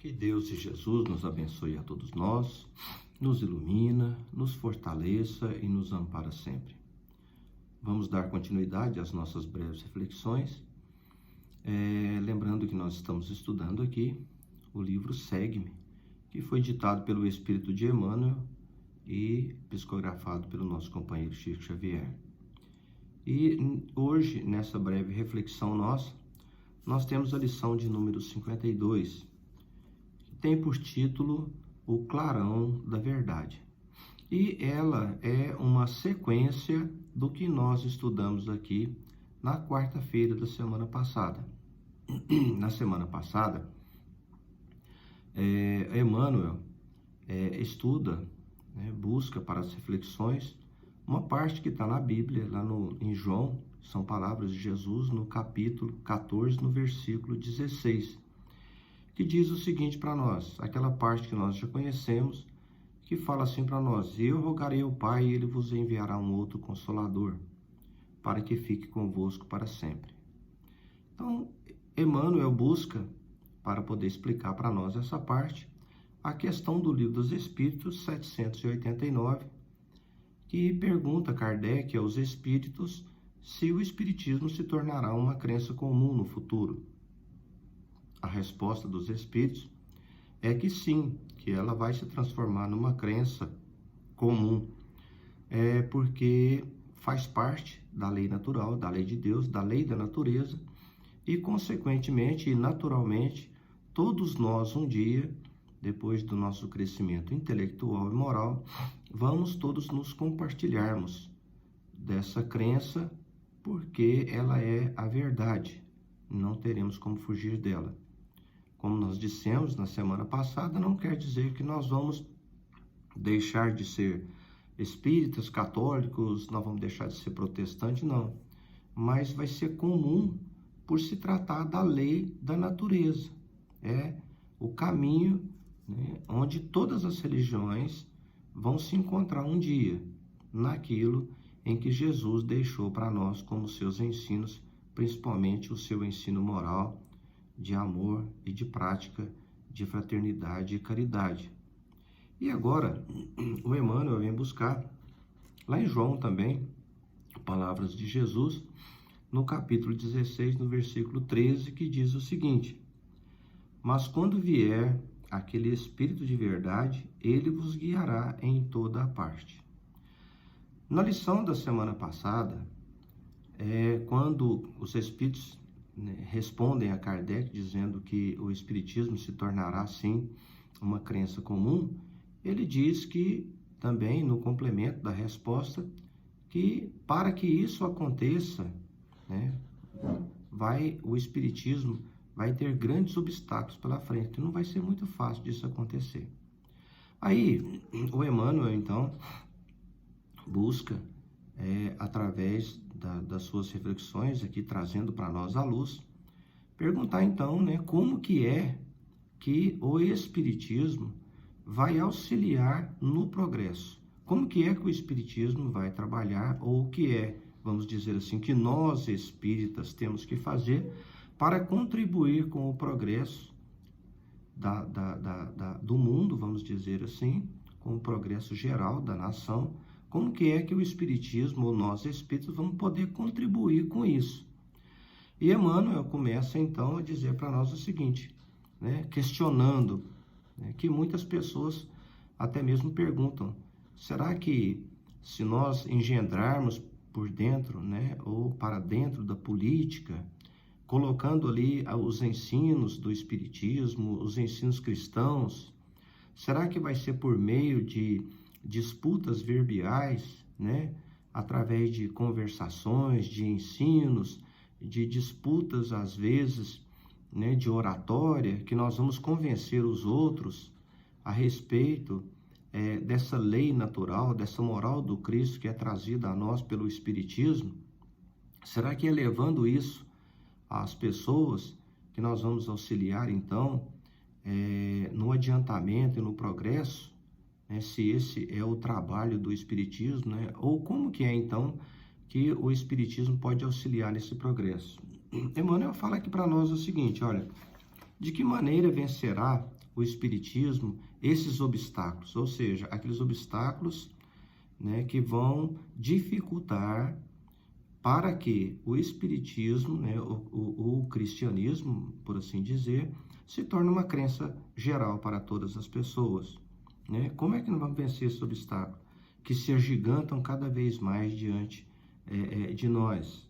Que Deus e Jesus nos abençoe a todos nós, nos ilumina, nos fortaleça e nos ampara sempre. Vamos dar continuidade às nossas breves reflexões, lembrando que nós estamos estudando aqui o livro Segue-me, que foi ditado pelo Espírito de Emmanuel e psicografado pelo nosso companheiro Chico Xavier. E hoje, nessa breve reflexão nossa, nós temos a lição de número 52, que tem por título O Clarão da Verdade. E ela é uma sequência do que nós estudamos aqui na quarta-feira da semana passada. Na semana passada, Emmanuel estuda, busca para as reflexões, uma parte que está na Bíblia, lá em João, são palavras de Jesus, no capítulo 14, no versículo 16, que diz o seguinte para nós, aquela parte que nós já conhecemos, que fala assim para nós: eu rogarei ao Pai e ele vos enviará um outro Consolador, para que fique convosco para sempre. Então, Emmanuel busca, para poder explicar para nós essa parte, a questão do Livro dos Espíritos 789, que pergunta a Kardec aos Espíritos se o Espiritismo se tornará uma crença comum no futuro. A resposta dos Espíritos é que sim, que ela vai se transformar numa crença comum, porque faz parte da lei natural, da lei de Deus, da lei da natureza, e consequentemente e naturalmente, todos nós um dia, depois do nosso crescimento intelectual e moral, vamos todos nos compartilharmos dessa crença, porque ela é a verdade, não teremos como fugir dela. Como nós dissemos na semana passada, não quer dizer que nós vamos deixar de ser espíritas, católicos, nós vamos deixar de ser protestantes, não. Mas vai ser comum por se tratar da lei da natureza. É o caminho, onde todas as religiões vão se encontrar um dia, naquilo em que Jesus deixou para nós como seus ensinos, principalmente o seu ensino moral, de amor e de prática, de fraternidade e caridade. E agora, o Emmanuel vem buscar, lá em João também, palavras de Jesus, no capítulo 16, no versículo 13, que diz o seguinte: mas quando vier aquele Espírito de verdade, ele vos guiará em toda a parte. Na lição da semana passada, quando os Espíritos respondem a Kardec dizendo que o Espiritismo se tornará, sim, uma crença comum, ele diz que, também no complemento da resposta, que para que isso aconteça, o Espiritismo vai ter grandes obstáculos pela frente, não vai ser muito fácil disso acontecer. Aí, o Emmanuel, então, busca, através das suas reflexões aqui, trazendo para nós a luz, perguntar então, como que é que o Espiritismo vai auxiliar no progresso? Como que é que o Espiritismo vai trabalhar, ou o que vamos dizer assim, que nós espíritas temos que fazer para contribuir com o progresso do mundo, vamos dizer assim, com o progresso geral da nação? Como que é que o Espiritismo, ou nós espíritos, vamos poder contribuir com isso? E Emmanuel começa então a dizer para nós o seguinte, questionando, que muitas pessoas até mesmo perguntam: será que se nós engendrarmos por dentro, ou para dentro da política, colocando ali os ensinos do Espiritismo, os ensinos cristãos, será que vai ser por meio de disputas verbiais, através de conversações, de ensinos, de disputas às vezes, de oratória, que nós vamos convencer os outros a respeito dessa lei natural, dessa moral do Cristo que é trazida a nós pelo Espiritismo? Será que levando isso às pessoas que nós vamos auxiliar então no adiantamento e no progresso? Se esse é o trabalho do Espiritismo, ou como que é então que o Espiritismo pode auxiliar nesse progresso? Emmanuel fala aqui para nós o seguinte: olha, de que maneira vencerá o Espiritismo esses obstáculos, ou seja, aqueles obstáculos, né, que vão dificultar para que o Espiritismo, né, o cristianismo, por assim dizer, se torne uma crença geral para todas as pessoas. Né? Como é que nós vamos vencer esse obstáculo? Que se agigantam cada vez mais diante de nós.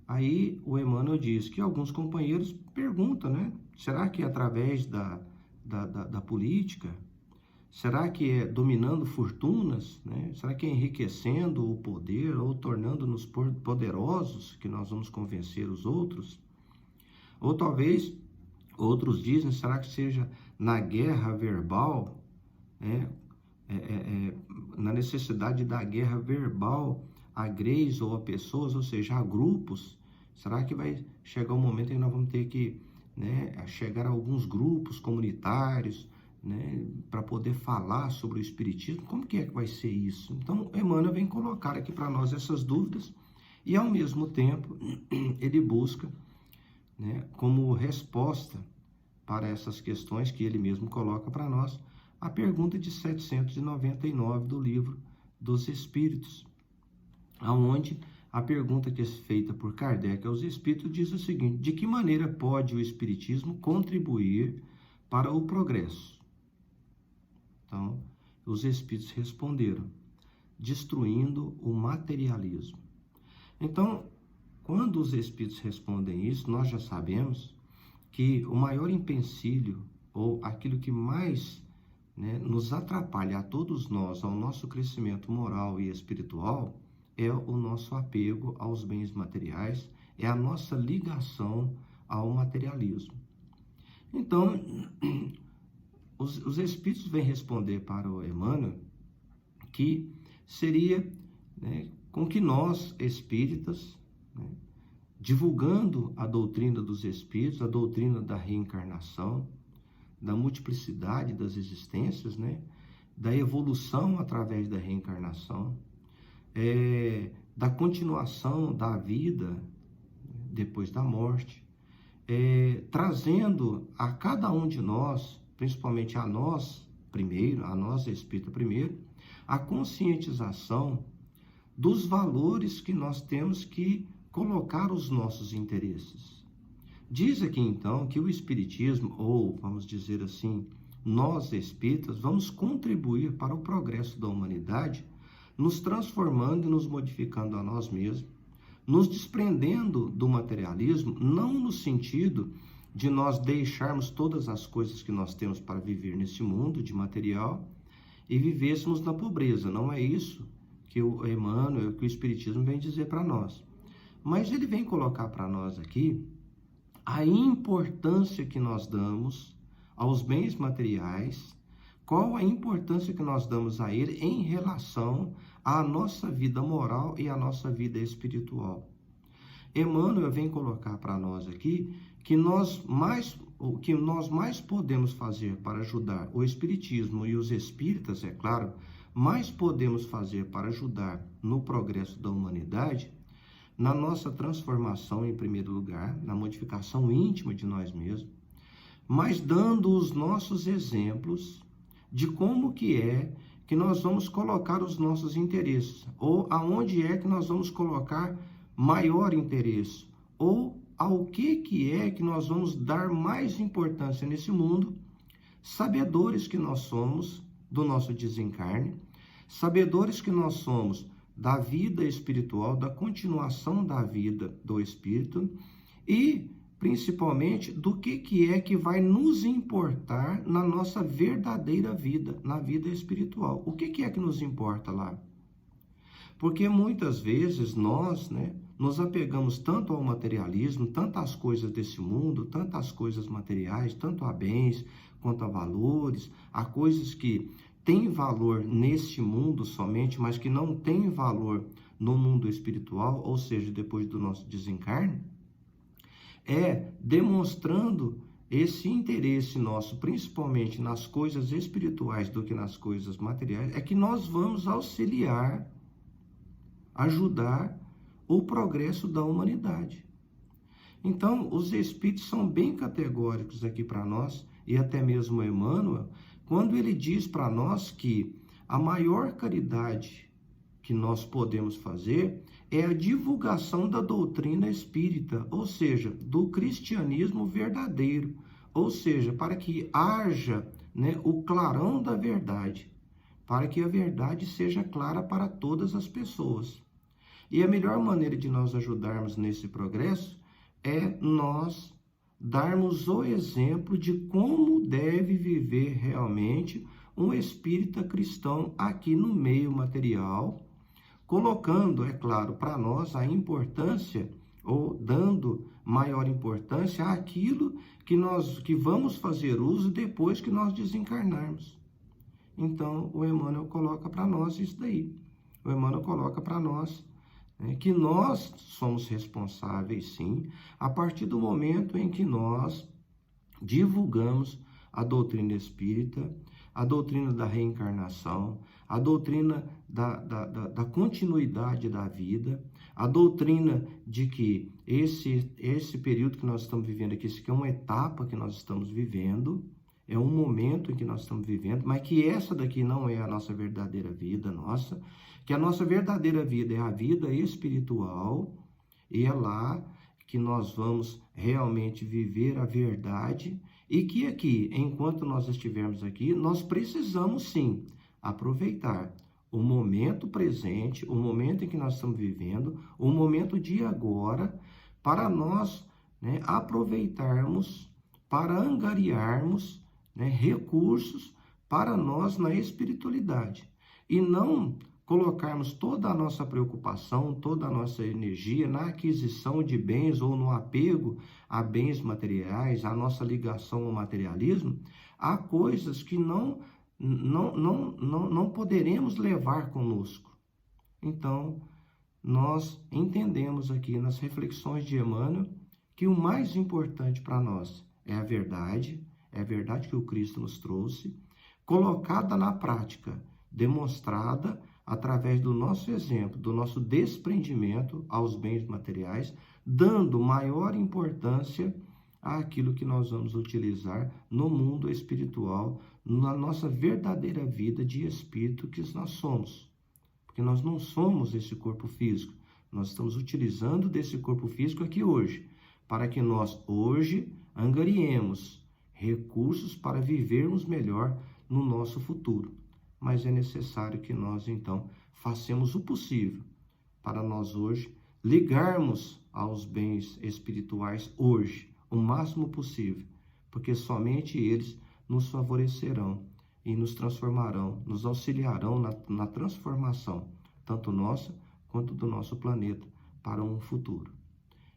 Aí o Emmanuel diz que alguns companheiros perguntam, né? Será que é através da política? Será que é dominando fortunas, né? Será que é enriquecendo o poder ou tornando-nos poderosos que nós vamos convencer os outros? Ou talvez outros dizem, será que seja na guerra verbal, né? Na necessidade da guerra verbal a greis ou a pessoas, ou seja, a grupos? Será que vai chegar um momento em que nós vamos ter que, né, chegar a alguns grupos comunitários, né, para poder falar sobre o Espiritismo? Como que é que vai ser isso? Então, Emmanuel vem colocar aqui para nós essas dúvidas e, ao mesmo tempo, ele busca, né, como resposta para essas questões que ele mesmo coloca para nós, a pergunta de 799 do Livro dos Espíritos, aonde a pergunta que é feita por Kardec aos Espíritos diz o seguinte: de que maneira pode o Espiritismo contribuir para o progresso? Então, os Espíritos responderam: destruindo o materialismo. Então, quando os Espíritos respondem isso, nós já sabemos que o maior empecilho, ou aquilo que mais, né, nos atrapalha a todos nós, ao nosso crescimento moral e espiritual, é o nosso apego aos bens materiais, é a nossa ligação ao materialismo. Então, os Espíritos vêm responder para o Emmanuel que seria, né, com que nós, espíritas, né, divulgando a doutrina dos Espíritos, a doutrina da reencarnação, da multiplicidade das existências, né, da evolução através da reencarnação, da continuação da vida depois da morte, trazendo a cada um de nós, principalmente a nós primeiro, a nós espírita primeiro, a conscientização dos valores que nós temos que colocar os nossos interesses. Diz aqui então que o Espiritismo, ou vamos dizer assim, nós espíritas, vamos contribuir para o progresso da humanidade, nos transformando e nos modificando a nós mesmos, nos desprendendo do materialismo, não no sentido de nós deixarmos todas as coisas que nós temos para viver nesse mundo de material e vivêssemos na pobreza. Não é isso que o Emmanuel, que o Espiritismo vem dizer para nós. Mas ele vem colocar para nós aqui a importância que nós damos aos bens materiais, qual a importância que nós damos a ele em relação à nossa vida moral e à nossa vida espiritual. Emmanuel vem colocar para nós aqui o que nós mais podemos fazer para ajudar o Espiritismo e os espíritas, é claro, mais podemos fazer para ajudar no progresso da humanidade, na nossa transformação, em primeiro lugar, na modificação íntima de nós mesmos, mas dando os nossos exemplos de como que é que nós vamos colocar os nossos interesses, ou aonde é que nós vamos colocar maior interesse, ou ao que é que nós vamos dar mais importância nesse mundo, sabedores que nós somos do nosso desencarne, sabedores que nós somos da vida espiritual, da continuação da vida do espírito e principalmente do que é que vai nos importar na nossa verdadeira vida, na vida espiritual. O que é que nos importa lá? Porque muitas vezes nós, né, nos apegamos tanto ao materialismo, tanto às coisas desse mundo, tanto às coisas materiais, tanto a bens quanto a valores, a coisas que têm valor neste mundo somente, mas que não têm valor no mundo espiritual, ou seja, depois do nosso desencarne, demonstrando esse interesse nosso, principalmente nas coisas espirituais do que nas coisas materiais, é que nós vamos auxiliar, ajudar o progresso da humanidade. Então, os Espíritos são bem categóricos aqui para nós, e até mesmo Emmanuel, quando ele diz para nós que a maior caridade que nós podemos fazer é a divulgação da doutrina espírita, ou seja, do cristianismo verdadeiro, ou seja, para que haja, né, o clarão da verdade, para que a verdade seja clara para todas as pessoas. E a melhor maneira de nós ajudarmos nesse progresso é nós darmos o exemplo de como deve viver realmente um espírita cristão aqui no meio material, colocando, é claro, para nós a importância, ou dando maior importância àquilo que vamos fazer uso depois que nós desencarnarmos. Então, o Emmanuel coloca para nós isso daí. O Emmanuel coloca para nós que nós somos responsáveis, sim, a partir do momento em que nós divulgamos a doutrina espírita, a doutrina da reencarnação, a doutrina da continuidade da vida, a doutrina de que esse período que nós estamos vivendo aqui, isso aqui é uma etapa que nós estamos vivendo, é um momento em que nós estamos vivendo, mas que essa daqui não é a nossa verdadeira vida, que a nossa verdadeira vida é a vida espiritual, e é lá que nós vamos realmente viver a verdade, e que aqui, enquanto nós estivermos aqui, nós precisamos sim aproveitar o momento presente, o momento em que nós estamos vivendo, o momento de agora, para nós, né, aproveitarmos, para angariarmos, né, recursos para nós na espiritualidade, e não colocarmos toda a nossa preocupação, toda a nossa energia na aquisição de bens ou no apego a bens materiais, a nossa ligação ao materialismo, a coisas que não poderemos levar conosco. Então, nós entendemos aqui nas reflexões de Emmanuel que o mais importante para nós é a verdade que o Cristo nos trouxe, colocada na prática, demonstrada através do nosso exemplo, do nosso desprendimento aos bens materiais, dando maior importância àquilo que nós vamos utilizar no mundo espiritual, na nossa verdadeira vida de espírito que nós somos. Porque nós não somos esse corpo físico, nós estamos utilizando desse corpo físico aqui hoje, para que nós hoje angariemos recursos para vivermos melhor no nosso futuro. Mas é necessário que nós, então, façamos o possível para nós hoje ligarmos aos bens espirituais hoje, o máximo possível, porque somente eles nos favorecerão e nos transformarão, nos auxiliarão na transformação, tanto nossa quanto do nosso planeta, para um futuro.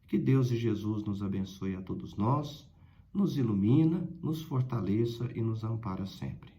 Que Deus e Jesus nos abençoe a todos nós, nos ilumina, nos fortaleça e nos ampara sempre.